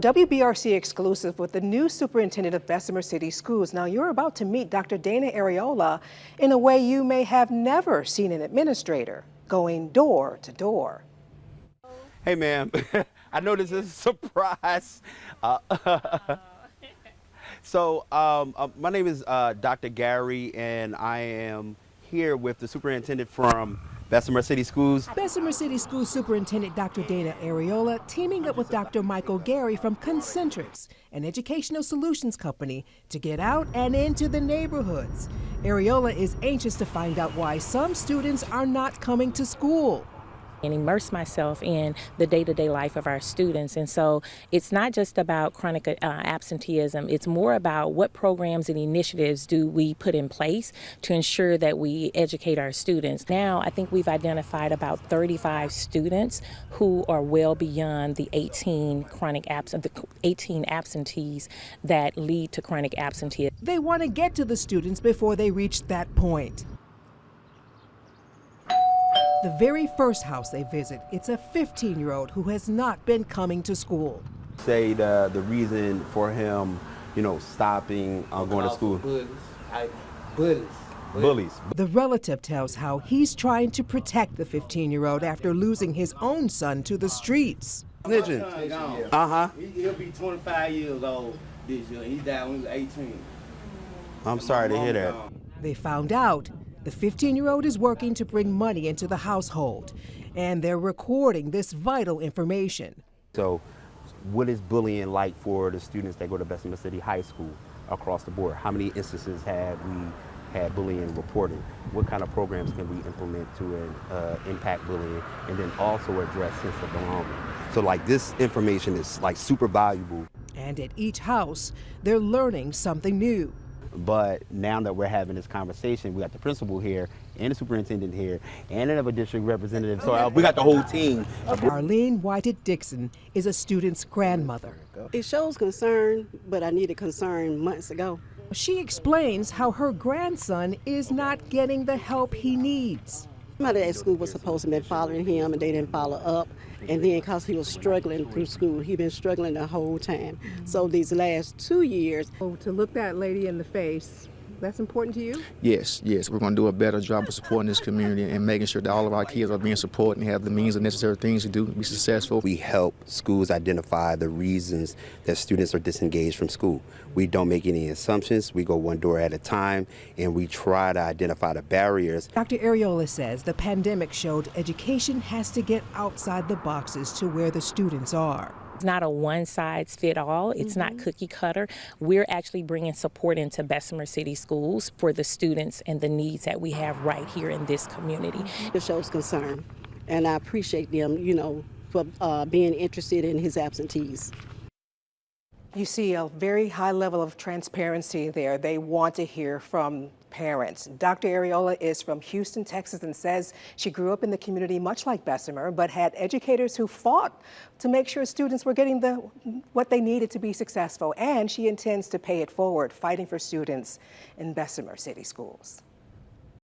WBRC exclusive with the new superintendent of Bessemer City Schools. Now you're about to meet Dr. Dana Areola in a way you may have never seen an administrator, going door to door. Hey ma'am, I know this is a surprise. My name is Dr. Gary, and I am here with the superintendent from Bessemer City Schools. Bessemer City Schools Superintendent Dr. Dana Areola teaming up with Dr. Michael Gary from Concentrics, an educational solutions company, to get out and into the neighborhoods. Areola is anxious to find out why some students are not coming to school. And immerse myself in the day-to-day life of our students. And so it's not just about chronic absenteeism, it's more about what programs and initiatives do we put in place to ensure that we educate our students. Now I think we've identified about 35 students who are well beyond the 18 absentees that lead to chronic absenteeism. They want to get to the students before they reach that point. The very first house they visit, it's a 15-year-old who has not been coming to school. Say the reason for him, stopping going to school. Bullies. The relative tells how he's trying to protect the 15-year-old after losing his own son to the streets. Snitching. He'll be 25 years old this year. He died when he was 18. I'm sorry to hear that. They found out the 15-year-old is working to bring money into the household, and they're recording this vital information. So what is bullying like for the students that go to Bessemer City High School across the board? How many instances have we had bullying reported? What kind of programs can we implement to impact bullying, and then also address sense of belonging? So this information is super valuable. And at each house, they're learning something new. But now that we're having this conversation, we got the principal here and the superintendent here and another district representative. So we got the whole team. Arlene Whited-Dixon is a student's grandmother. It shows concern, but I needed concern months ago. She explains how her grandson is not getting the help he needs. Somebody at school was supposed to be following him, and they didn't follow up. And then because he was struggling through school, he's been struggling the whole time. So these last 2 years. Oh, to look that lady in the face, that's important to you? Yes. We're going to do a better job of supporting this community and making sure that all of our kids are being supported and have the means and necessary things to do to be successful. We help schools identify the reasons that students are disengaged from school. We don't make any assumptions. We go one door at a time, and we try to identify the barriers. Dr. Areola says the pandemic showed education has to get outside the boxes to where the students are. It's not a one-size-fits-all. It's not cookie cutter. We're actually bringing support into Bessemer City Schools for the students and the needs that we have right here in this community. It shows concern, and I appreciate them, for being interested in his absentees. You see a very high level of transparency there. They want to hear from parents. Dr. Areola is from Houston, Texas, and says she grew up in the community much like Bessemer, but had educators who fought to make sure students were getting what they needed to be successful. And she intends to pay it forward, fighting for students in Bessemer City Schools.